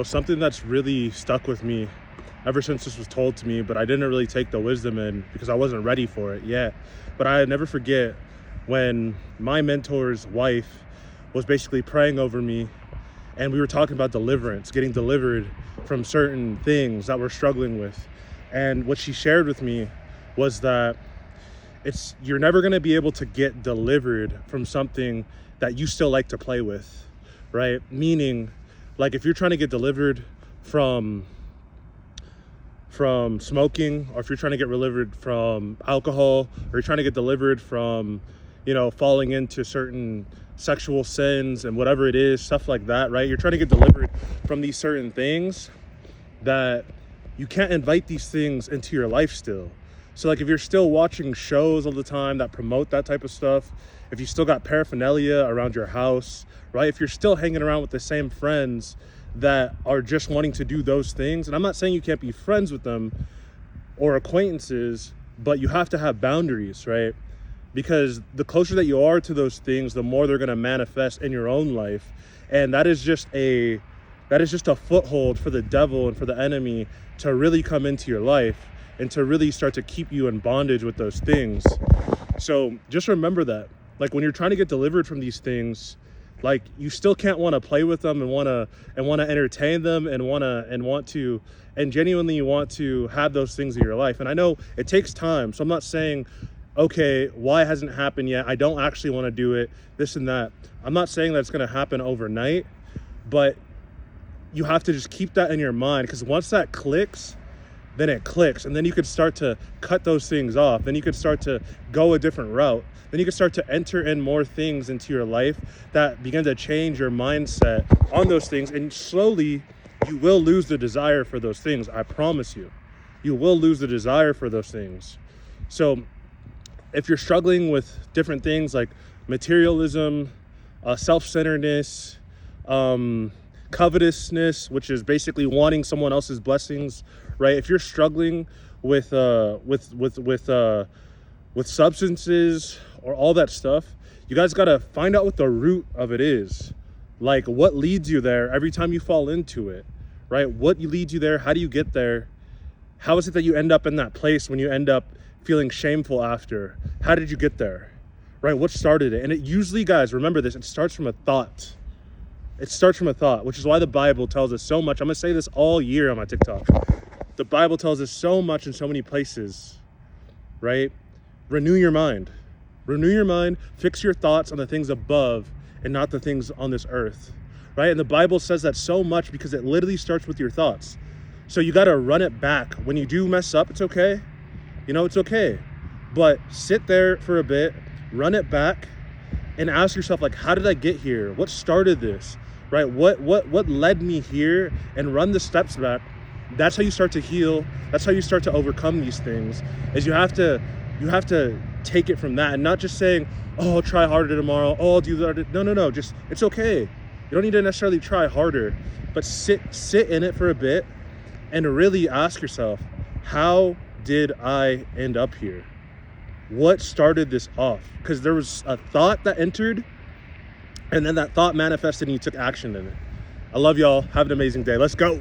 Something that's really stuck with me ever since this was told to me, but I didn't really take the wisdom in because I wasn't ready for it yet. But I never forget when my mentor's wife was basically praying over me, and we were talking about deliverance, getting delivered from certain things that we're struggling with. And what she shared with me was that you're never going to be able to get delivered from something that you still like to play with, right? Meaning, like, if you're trying to get delivered from smoking, or if you're trying to get delivered from alcohol, or you're trying to get delivered from falling into certain sexual sins and whatever it is, stuff like that, right? You're trying to get delivered from these certain things, that you can't invite these things into your life still. So like, if you're still watching shows all the time that promote that type of stuff, if you still got paraphernalia around your house, right? If you're still hanging around with the same friends that are just wanting to do those things, and I'm not saying you can't be friends with them or acquaintances, but you have to have boundaries, right? Because the closer that you are to those things, the more they're going to manifest in your own life. And that is just a foothold for the devil and for the enemy to really come into your life and to really start to keep you in bondage with those things. So just remember that, like, when you're trying to get delivered from these things, like, you still can't want to play with them and want to entertain them and genuinely want to have those things in your life. And I know it takes time, so I'm not saying, okay, why hasn't happened yet? I don't actually want to do it, this and that. I'm not saying that it's going to happen overnight, but you have to just keep that in your mind, because once that clicks, then it clicks, and then you could start to cut those things off. Then you could start to go a different route. Then you can start to enter in more things into your life that begin to change your mindset on those things, and slowly you will lose the desire for those things. I promise you, you will lose the desire for those things. So if you're struggling with different things like materialism, self-centeredness, covetousness, which is basically wanting someone else's blessings, right? If you're struggling with substances or all that stuff, you guys got to find out what the root of it is. Like, what leads you there every time you fall into it, right? What leads you there? How do you get there? How is it that you end up in that place when you end up feeling shameful after? How did you get there, right? What started it? And it usually, guys, remember this, it starts from a thought. It starts from a thought, which is why the Bible tells us so much. I'm going to say this all year on my TikTok. The Bible tells us so much in so many places, right? Renew your mind. Renew your mind. Fix your thoughts on the things above and not the things on this earth, right? And the Bible says that so much because it literally starts with your thoughts. So you got to run it back. When you do mess up, it's okay. It's okay. But sit there for a bit, run it back, and ask yourself, like, how did I get here? What started this, right? What led me here? And run the steps back. That's how you start to heal. That's how you start to overcome these things, is you have to take it from that, and not just saying, oh, I'll try harder tomorrow. Oh, I'll do that. No. Just, it's okay. You don't need to necessarily try harder, but sit in it for a bit and really ask yourself, how did I end up here? What started this off? Because there was a thought that entered, and then that thought manifested and you took action in it. I love y'all. Have an amazing day. Let's go.